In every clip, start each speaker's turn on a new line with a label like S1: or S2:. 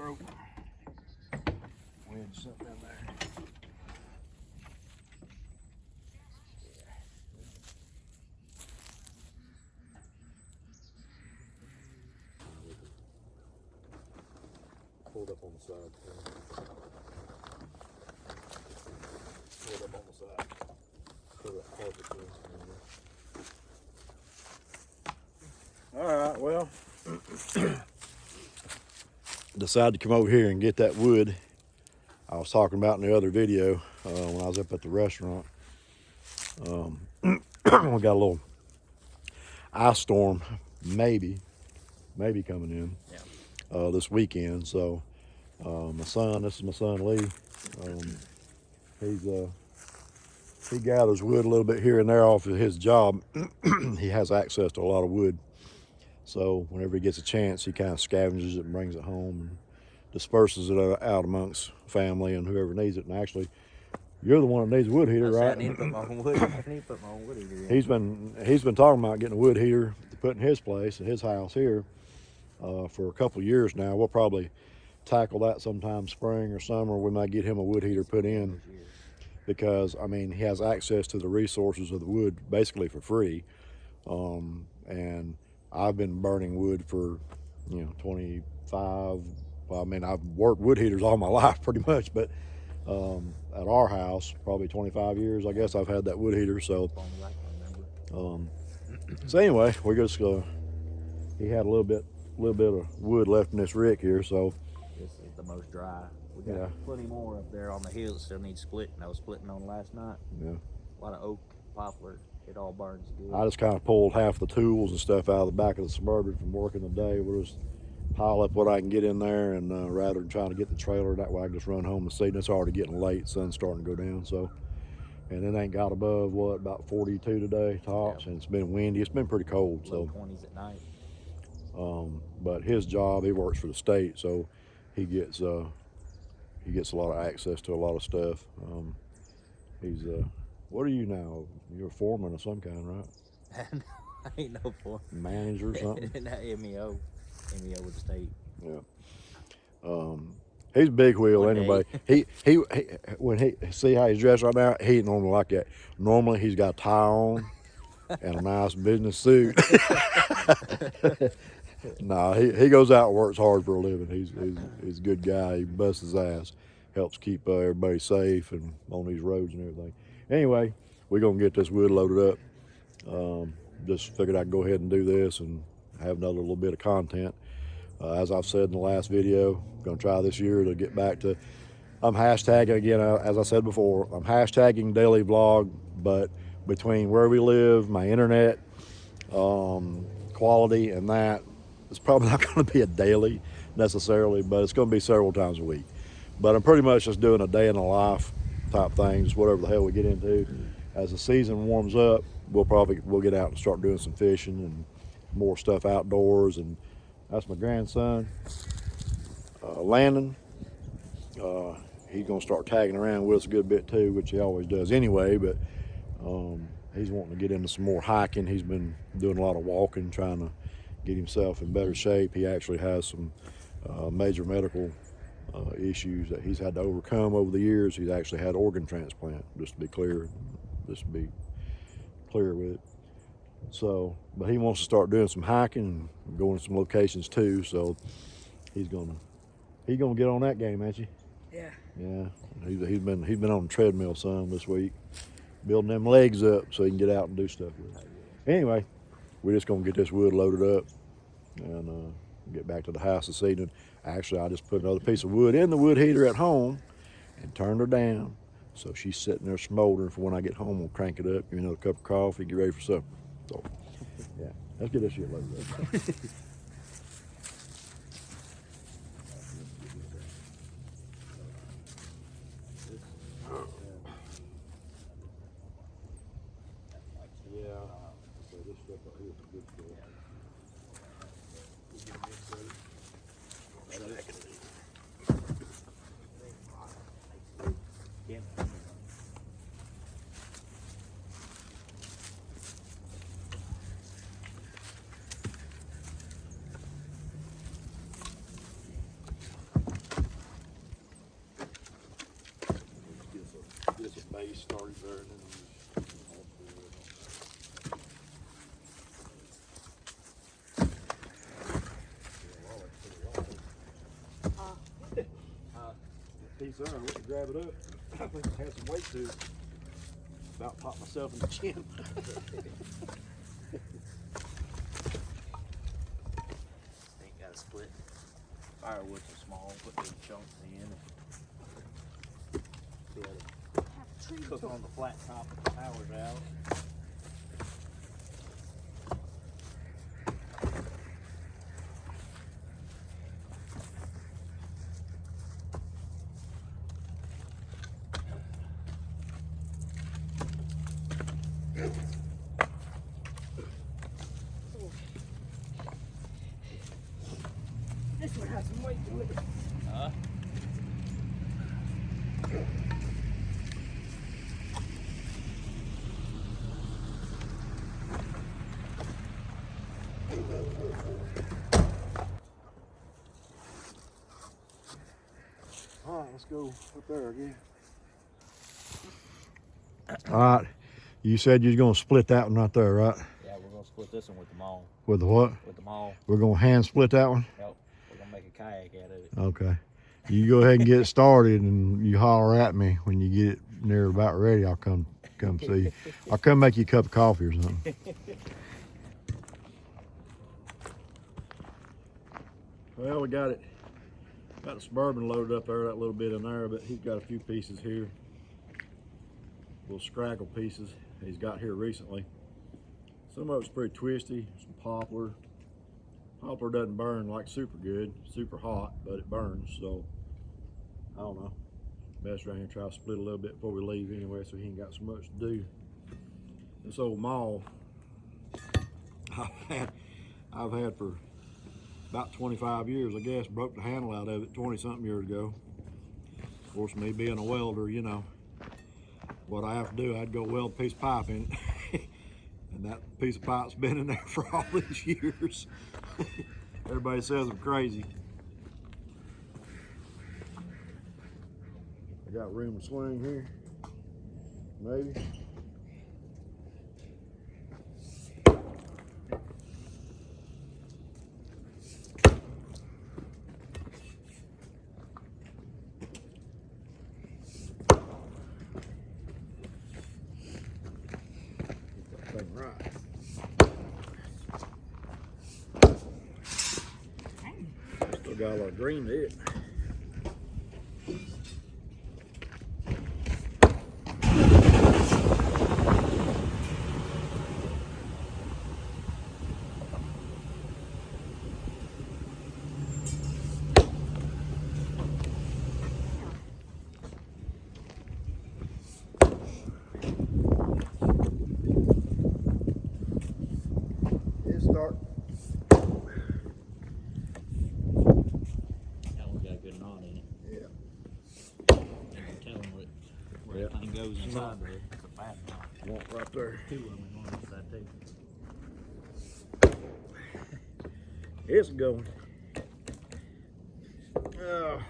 S1: rope. Wedge something in there. Pulled up on the side. Pulled up on the side. Pull that carpet in. Alright, well, decided to come over here and get that wood I was talking about in the other video when I was up at the restaurant. We got a little ice storm, maybe coming in this weekend. So my son, this is my son Lee. He gathers wood a little bit here and there off of his job. He has access to a lot of wood. So whenever he gets a chance, he kind of scavenges it and brings it home and disperses it out amongst family and whoever needs it. And actually, you're the one that needs a wood heater, right?
S2: I need to put my own wood. I need to put my own wood heater in.
S1: He's been talking about getting a wood heater to put in his place at his house here for a couple of years now. We'll probably tackle that sometime spring or summer. We might get him a wood heater put in because I mean he has access to the resources of the wood basically for free, and I've been burning wood for 25. Well, I mean I've worked wood heaters all my life pretty much, but at our house probably 25 years I guess I've had that wood heater. So so anyway, we just he had a little bit of wood left in this rick here, so
S2: this is the most dry. We got plenty more up there on the hill that still needs splitting. I was splitting on last night.
S1: Yeah,
S2: a lot of oak, poplar. It all burns good.
S1: I just kind of pulled half the tools and stuff out of the back of the Suburban from working the day. We'll just pile up what I can get in there, and rather than trying to get the trailer, that way I can just run home this evening. It's already getting late, sun's starting to go down, so. And it ain't got above about 42 today tops, and it's been windy. It's been pretty cold.
S2: Low
S1: so
S2: 20s at night.
S1: But his job, he works for the state, so he gets a lot of access to a lot of stuff. He's what are you now? You're a foreman of some kind, right?
S2: I ain't no foreman.
S1: Manager or something?
S2: MEO with the state.
S1: Yeah. He's big wheel anyway. He when he see how he's dressed right now, he ain't normally like that. Normally he's got a tie on and a nice business suit. Nah, he goes out and works hard for a living. He's a good guy. He busts his ass, helps keep everybody safe and on these roads and everything. Anyway, we're gonna get this wood loaded up. Just figured I'd go ahead and do this and have another little bit of content. As I've said in the last video, I'm gonna try this year to get back to. I'm hashtagging again, as I said before. I'm hashtagging daily vlog, but between where we live, my internet quality, and that, it's probably not going to be a daily necessarily, but it's going to be several times a week. But I'm pretty much just doing a day in the life type thing, just whatever the hell we get into. As the season warms up, we'll get out and start doing some fishing and more stuff outdoors. And that's my grandson, Landon. He's going to start tagging around with us a good bit too, which he always does anyway, but he's wanting to get into some more hiking. He's been doing a lot of walking, trying to get himself in better shape. He actually has some major medical issues that he's had to overcome over the years. He's actually had organ transplant, just to be clear with it. So, but he wants to start doing some hiking and going to some locations too. So he's gonna get on that game, ain't you?
S3: Yeah.
S1: Yeah. He's been on the treadmill some this week, building them legs up so he can get out and do stuff with it. Anyway, we're just gonna get this wood loaded up and get back to the house this evening. Actually, I just put another piece of wood in the wood heater at home and turned her down. So she's sitting there smoldering for when I get home. We'll crank it up, give me another cup of coffee, get ready for supper. So, yeah, let's get this shit loaded up. Sorry, I went to grab it up. I think it has some weight to it. About popped myself in the chin.
S2: Ain't got a split. Firewoods are small, put those chunks in. Be able to cook on the flat top with the powers out.
S3: This one has some weight to it.
S1: All right, let's go up there again. All right, you said you was gonna split that one right there, right?
S2: Yeah, we're gonna split this one with the maul.
S1: With the what?
S2: With the maul.
S1: We're gonna hand split that one?
S2: Yep. We're gonna make a kayak out of it.
S1: Okay. You go ahead and get started, and you holler at me when you get it near about ready. I'll come see you. I'll come make you a cup of coffee or something. Well, we got it. Got the Suburban loaded up there, that little bit in there, but he's got a few pieces here. Little scraggle pieces he's got here recently. Some of it's pretty twisty, some poplar. Poplar doesn't burn like super good, super hot, but it burns, so I don't know. Best around here try to split a little bit before we leave anyway, so he ain't got so much to do. This old maul I've had for about 25 years, I guess. Broke the handle out of it 20-something years ago. Of course, me being a welder, you know, what I have to do, I'd go weld a piece of pipe in it. And that piece of pipe's been in there for all these years. Everybody says I'm crazy. I got room to swing here, maybe. Get that thing right. Still got a lot of green to it. Start.
S2: That one's got a good knot in it.
S1: Yeah.
S2: You can tell where
S1: Yeah.
S2: that thing goes inside there. It's a bad knot.
S1: Want right there.
S2: Two of them on this side too.
S1: It's going. Oh.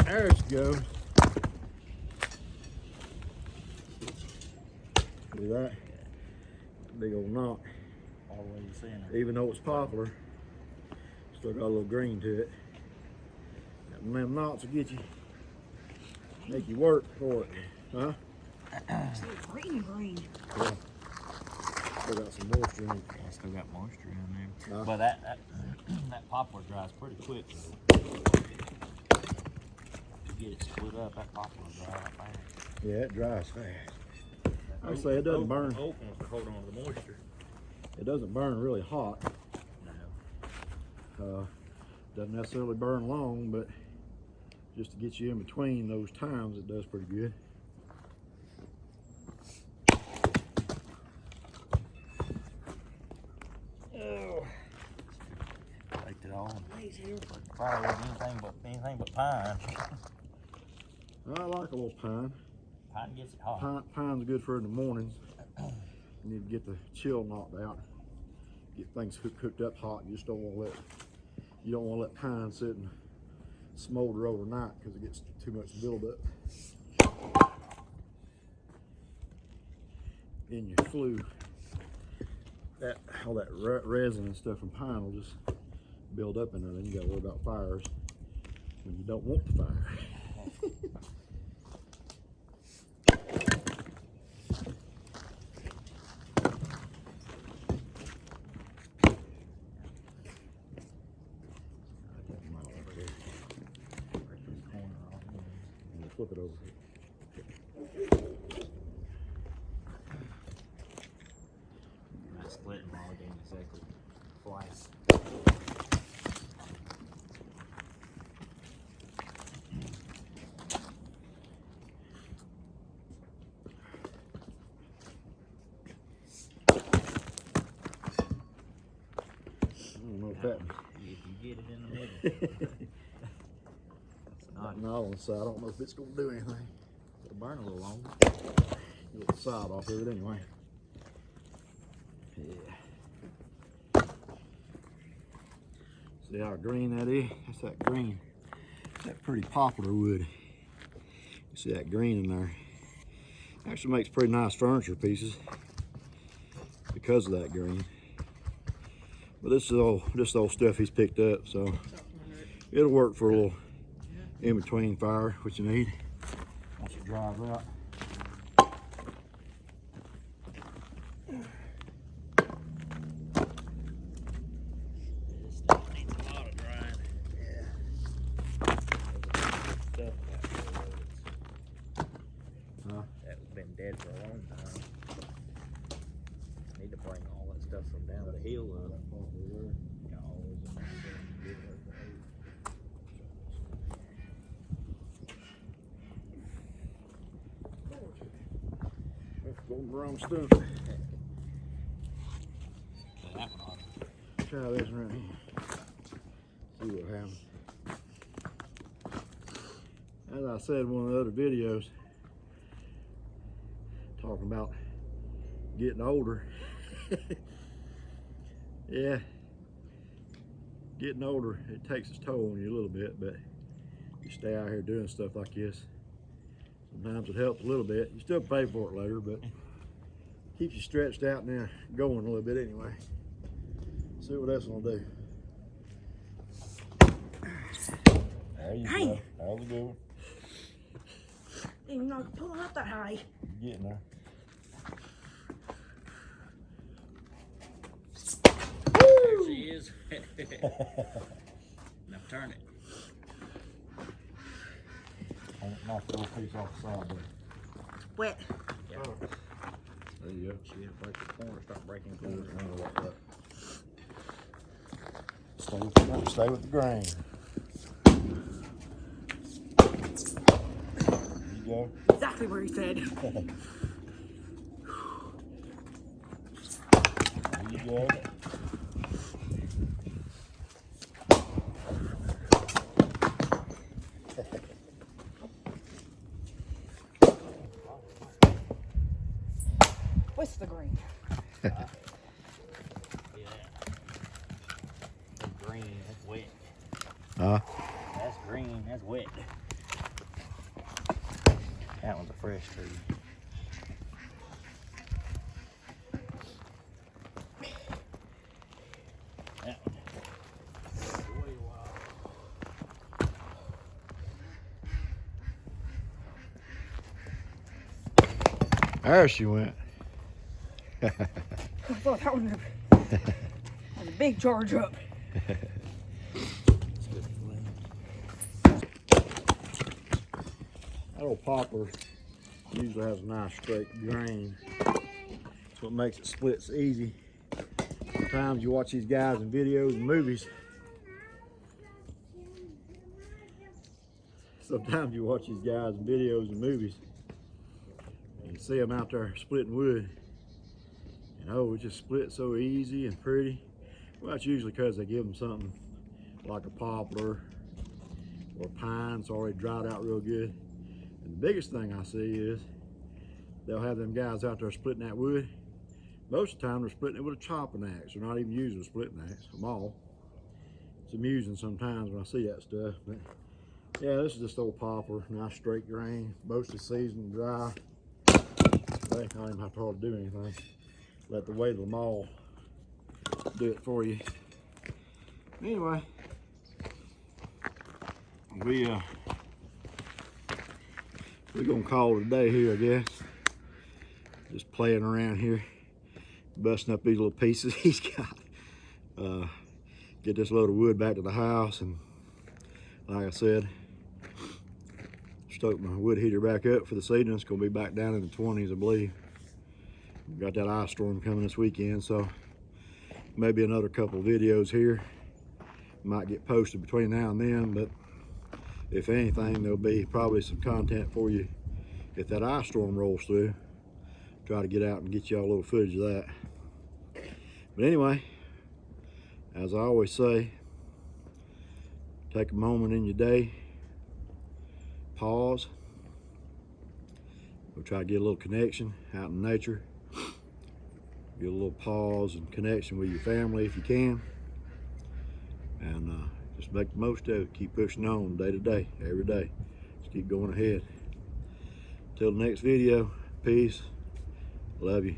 S1: There it goes. See that? Big old knot.
S2: All the way to the center.
S1: Even though it's poplar, still got a little green to it. And them knots will get you, make you work for it, huh?
S3: It's like green.
S1: Yeah. Still got some moisture in it.
S2: Yeah, still got moisture in there.
S1: Nah.
S2: But that poplar dries pretty quick though. To get it split up, that poplar dries fast.
S1: Yeah, it dries fast. I say it doesn't burn.
S2: Oak wants to hold on to the moisture.
S1: It doesn't burn really hot.
S2: No.
S1: Doesn't necessarily burn long, but just to get you in between those times, it does pretty good. Oh.
S2: Baked it all. Firewood, anything but pine.
S1: I like a little pine.
S2: Pine gets it hot.
S1: Pine's good for in the morning. You need to get the chill knocked out. Get things cooked up hot. You just don't want to let pine sit and smolder overnight because it gets too much buildup. in your flue, that all that resin and stuff from pine will just build up in there. Then you got to worry about fires when you don't want the fire. Flip it over.
S2: Not splitting log ain't exactly flat.
S1: I don't know if that.
S2: If you get it in the middle.
S1: Not on the side. I don't know if it's going to do anything.
S2: It'll burn a little longer.
S1: Get the side off of it anyway. Yeah. See how green that is? That's that green. That pretty poplar wood. You see that green in there? Actually makes pretty nice furniture pieces because of that green. But this is all stuff he's picked up, so it'll work for a little in between fire, what you need once it dries out.
S2: This stuff needs a lot of drying.
S1: Yeah.
S2: Stuff
S1: Huh?
S2: that's been dead for a long time. Need to bring all that stuff from down the hill up.
S1: Going wrong stuff.
S2: That one off.
S1: Try this right here. See what happens. As I said in one of the other videos, talking about getting older. Yeah, getting older, it takes its toll on you a little bit, but you stay out here doing stuff like this. Sometimes it helps a little bit. You still pay for it later, but keeps you stretched out and going a little bit anyway. See what else will do. There you
S3: Hey.
S1: go. How's it going?
S3: Even though I can pull it up that high.
S1: Getting there.
S2: There she is. Now turn it.
S1: Knock the little piece off the side there.
S3: Wet.
S2: Yeah.
S1: Oh. There you go.
S2: She didn't break the corner, start breaking
S1: There
S2: corners.
S1: like that. Stay with the grain. There you go.
S3: Exactly where he said.
S1: There you go.
S3: What's the green?
S2: Yeah. That's green, that's wet.
S1: Huh?
S2: That's green, that's wet. That one's a fresh tree. That one. Way wild.
S1: There she went.
S3: I thought that one was a big charge up.
S1: That old poplar usually has a nice straight grain. That's what makes it split so easy. Sometimes you watch these guys in videos and movies. Sometimes you watch these guys in videos and movies and you see them out there splitting wood. And oh, it just splits so easy and pretty. Well, it's usually because they give them something like a poplar or pine. It's already dried out real good. And the biggest thing I see is they'll have them guys out there splitting that wood. Most of the time they're splitting it with a chopping axe. They're not even using a splitting axe, a maul. It's amusing sometimes when I see that stuff. But yeah, this is just old poplar, nice straight grain, mostly seasoned and dry. I don't even have to hardly do anything. Let the weight of them all do it for you. Anyway, we're gonna call it a day here, I guess. Just playing around here, busting up these little pieces he's got. Get this load of wood back to the house, and like I said, stoke my wood heater back up for this evening. It's gonna be back down in the 20s, I believe. We've got that ice storm coming this weekend, so maybe another couple of videos here might get posted between now and then, but if anything, there'll be probably some content for you if that ice storm rolls through. Try to get out and get y'all a little footage of that. But anyway, as I always say, take a moment in your day, pause. We'll try to get a little connection out in nature. Get a little pause and connection with your family if you can. And just make the most of it. Keep pushing on day to day, every day. Just keep going ahead. Till the next video, peace. Love you.